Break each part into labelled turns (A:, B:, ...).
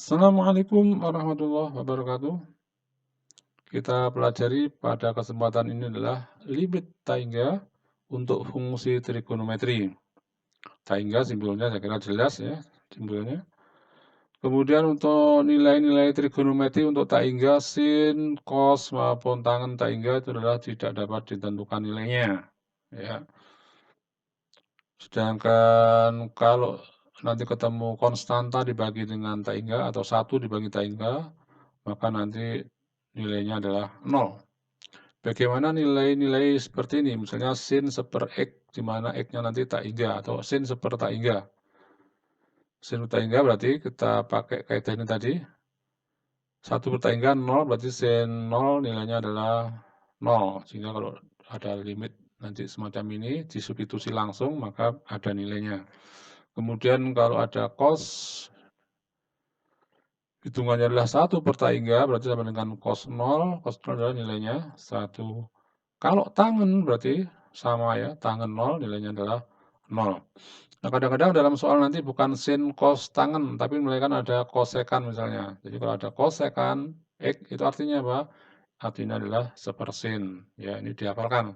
A: Assalamualaikum warahmatullahi wabarakatuh. Kita pelajari pada kesempatan ini adalah limit taingga untuk fungsi trigonometri. Taingga simbolnya saya kira jelas ya, simbolnya. Kemudian untuk nilai-nilai trigonometri untuk taingga, sin, cos maupun tangen taingga itu adalah tidak dapat ditentukan nilainya. Ya. Sedangkan kalau nanti ketemu konstanta dibagi dengan taingga atau 1 dibagi taingga, maka nanti nilainya adalah 0. Bagaimana nilai-nilai seperti ini? Misalnya sin seper X, di mana X-nya nanti taingga, atau sin seper taingga. Sin per taingga berarti kita pakai kaidah ini tadi. 1 per taingga 0, berarti sin 0 nilainya adalah 0. Sehingga kalau ada limit nanti semacam ini, disubstitusi langsung, maka ada nilainya. Kemudian kalau ada cos, hitungannya adalah 1 per taingga, berarti sama dengan cos 0. Cos 0 adalah nilainya 1. Kalau tangen berarti sama ya, tangen 0 nilainya adalah 0. Nah, kadang-kadang dalam soal nanti bukan sin cos tangen, tapi melainkan ada kosekan misalnya. Jadi kalau ada kosekan X itu artinya apa? Artinya adalah sepersin. Ya, ini dihafalkan.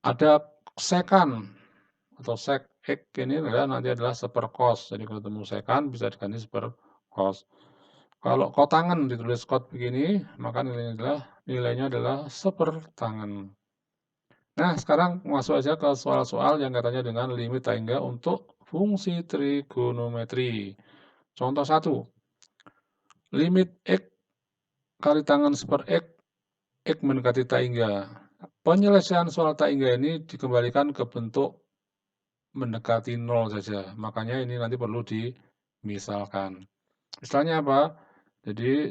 A: Ada sekan atau sek X ini adalah nanti adalah seper cos. Jadi kalau ketemu sekan bisa diganti seper cos. Kalau kotangen ditulis kot begini, maka nilainya adalah sepertangen. Nah, sekarang masuk aja ke soal-soal yang katanya dengan limit taingga untuk fungsi trigonometri. Contoh 1. Limit X kali tangen seper X mendekati taingga. Penyelesaian soal taingga ini dikembalikan ke bentuk mendekati 0 saja. Makanya ini nanti perlu dimisalkan. Misalnya apa? Jadi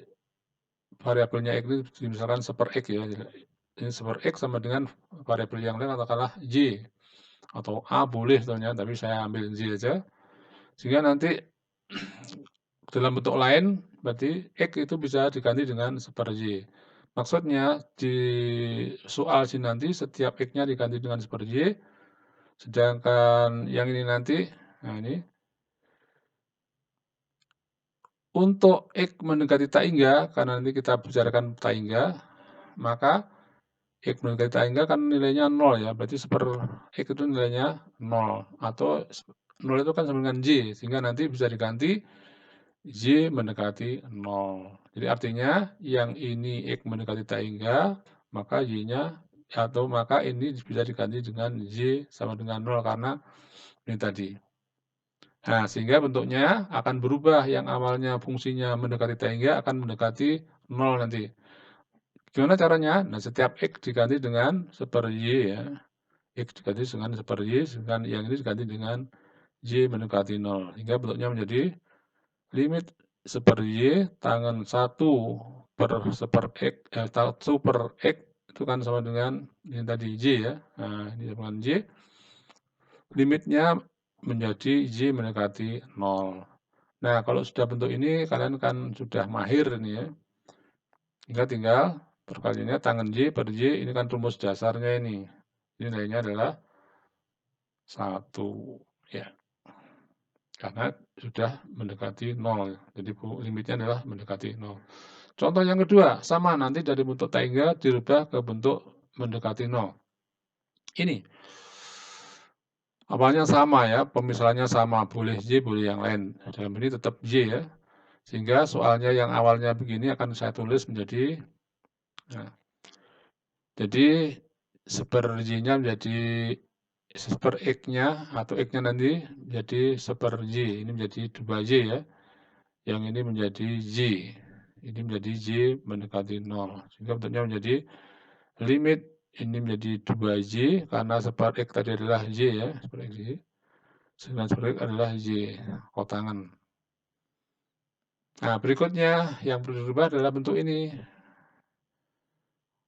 A: variabelnya X ini misalkan seper X ya. Ini seper X sama dengan variabel yang lain katakanlah Y. Atau A boleh sebenarnya, tapi saya ambil Z aja. Sehingga nanti dalam bentuk lain, berarti X itu bisa diganti dengan seper Y. Maksudnya, di soal sini nanti setiap X-nya diganti dengan seper Y, sedangkan yang ini nanti, nah ini, untuk X mendekati taingga, karena nanti kita bicarakan taingga, maka X mendekati taingga kan nilainya 0 ya, berarti seper X itu nilainya 0. Atau 0 itu kan sama dengan Y, sehingga nanti bisa diganti Y mendekati 0. Jadi artinya yang ini X mendekati taingga, maka Y-nya atau maka ini bisa diganti dengan Y sama dengan 0 karena ini tadi. Nah, sehingga bentuknya akan berubah, yang awalnya fungsinya mendekati taingga akan mendekati 0 nanti. Gimana caranya? Nah, setiap X diganti dengan seper Y ya. X diganti dengan seper Y, sedangkan yang ini diganti dengan Y mendekati 0. Hingga bentuknya menjadi limit seper Y tangen 1 per seper X, 1 per X itu kan sama dengan ini tadi Y ya. Nah, ini sama dengan Y. Limitnya menjadi Y mendekati 0. Nah, kalau sudah bentuk ini kalian kan sudah mahir ini ya. Hingga tinggal perkaliannya tangen Y per Y, ini kan rumus dasarnya ini. Ini nilainya adalah 1 ya. Karena sudah mendekati 0. Jadi limitnya adalah mendekati 0. Contoh yang kedua, sama nanti dari bentuk taingga dirubah ke bentuk mendekati 0. Ini. Awalnya sama ya, pemisahannya sama, boleh Y, boleh yang lain. Dalam ini tetap Y ya. Sehingga soalnya yang awalnya begini akan saya tulis menjadi, nah, jadi seper Y-nya menjadi seper X-nya atau X-nya nanti menjadi seper Y. Ini menjadi 2Y ya. Yang ini menjadi Y. Ini menjadi Y mendekati 0. Sehingga bentuknya menjadi limit ini menjadi 2Y karena seper X tadi adalah Y ya. Seper X Y. Sedangkan seper X adalah Y. Kotangan. Nah, berikutnya yang perlu dirubah adalah bentuk ini.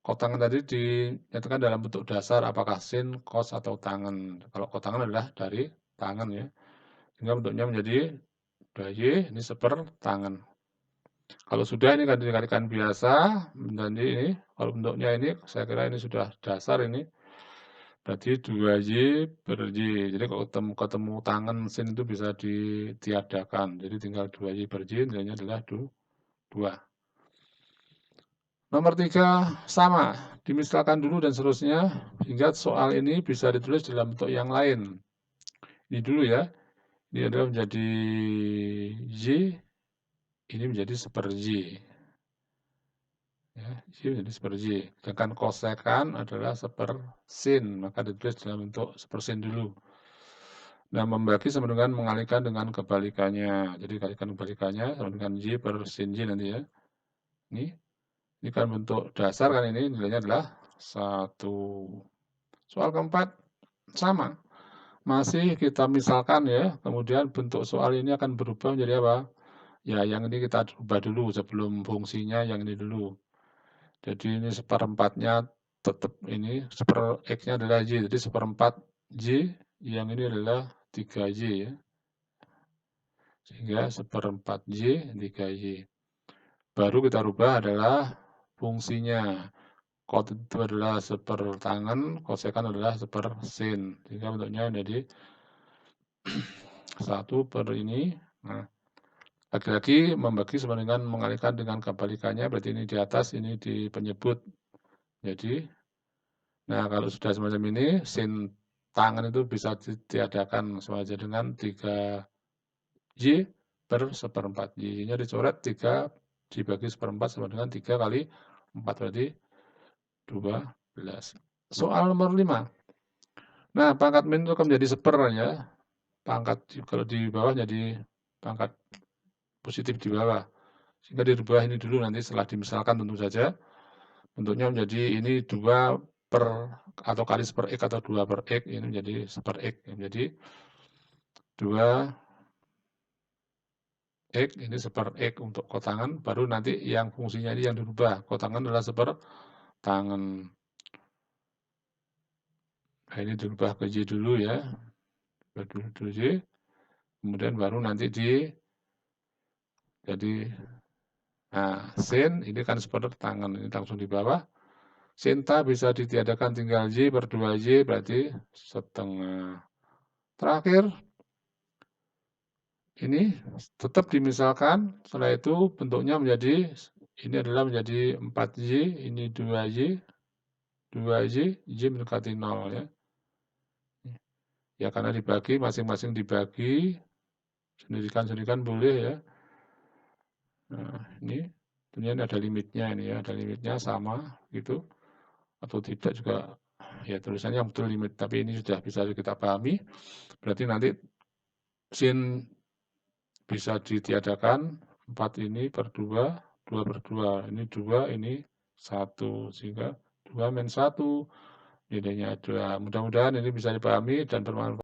A: Kotangan tadi dinyatakan dalam bentuk dasar apakah sin, cos, atau tangen. Kalau kotangan adalah dari tangen ya. Sehingga bentuknya menjadi 2Y, ini seper tangen. Kalau sudah ini kan dikalikan biasa, dan ini kalau bentuknya ini saya kira ini sudah dasar ini. Berarti 2Y per Y. Jadi kalau ketemu tangan sin itu bisa ditiadakan. Jadi tinggal 2Y per Y nilainya adalah 2. Nomor 3 sama, dimisalkan dulu dan seterusnya, hingga soal ini bisa ditulis dalam bentuk yang lain. Ini dulu ya, ini adalah menjadi Y, ini menjadi seper-Y. Ya, Y menjadi seper-Y. Sedangkan kosekan adalah seper-sin, maka ditulis dalam bentuk seper-sin dulu. Nah, membagi sama dengan mengalihkan dengan kebalikannya. Jadi kalikan kebalikannya sama dengan Y per sin Y nanti ya. Ini kan bentuk dasar kan ini nilainya adalah 1. Soal keempat sama. Masih kita misalkan ya, kemudian bentuk soal ini akan berubah menjadi apa? Ya, yang ini kita ubah dulu sebelum fungsinya yang ini dulu. Jadi ini seperempatnya tetap ini, X-nya adalah Y. Jadi seperempat Y, yang ini adalah 3Y ya. Sehingga seperempat Y, 3Y. Baru kita rubah adalah fungsinya. Kot itu adalah sepertangan, kosekan adalah sepersin. Sehingga bentuknya jadi 1 per ini. Nah, lagi-lagi membagi sama dengan mengalihkan dengan kebalikannya, berarti ini di atas, ini di penyebut. Jadi, nah kalau sudah semacam ini, sin tangan itu bisa ditiadakan sama saja dengan 3Y per seperempat. Y-nya dicoret 3 dibagi seperempat sama dengan 3 kali 4, berarti 12. Soal nomor 5. Nah, pangkat min itu akan menjadi seper ya. Pangkat kalau di bawah jadi pangkat positif di bawah. Sehingga dirubah ini dulu nanti setelah dimisalkan tentu saja. Bentuknya menjadi ini 2 per atau kali seper X atau 2 per X, ini menjadi seper X. Menjadi 2 X, ini seper X untuk kotangan, baru nanti yang fungsinya ini yang dirubah. Kotangan adalah seper tangan. Nah, ini dirubah ke Y dulu ya. Dulu Y. Kemudian baru nanti jadi nah, sin ini kan seper tangan, ini langsung di bawah. Sinta bisa ditiadakan tinggal Y per 2Y berarti setengah. Terakhir, ini tetap dimisalkan, setelah itu bentuknya menjadi, ini adalah menjadi 4Y, ini 2Y, 2Y, Y mendekati 0 ya. Ya karena dibagi, masing-masing dibagi, sendirikan-sendirikan boleh ya. Nah, ini tentunya ada limitnya ini ya, ada limitnya sama gitu. Atau tidak juga, ya tulisannya yang betul limit, tapi ini sudah bisa kita pahami. Berarti nanti sin bisa ditiadakan 4 ini per 2, 2 per 2. Ini 2, ini 1. Sehingga 2 min 1 nilainya 2. Mudah-mudahan ini bisa dipahami dan bermanfaat.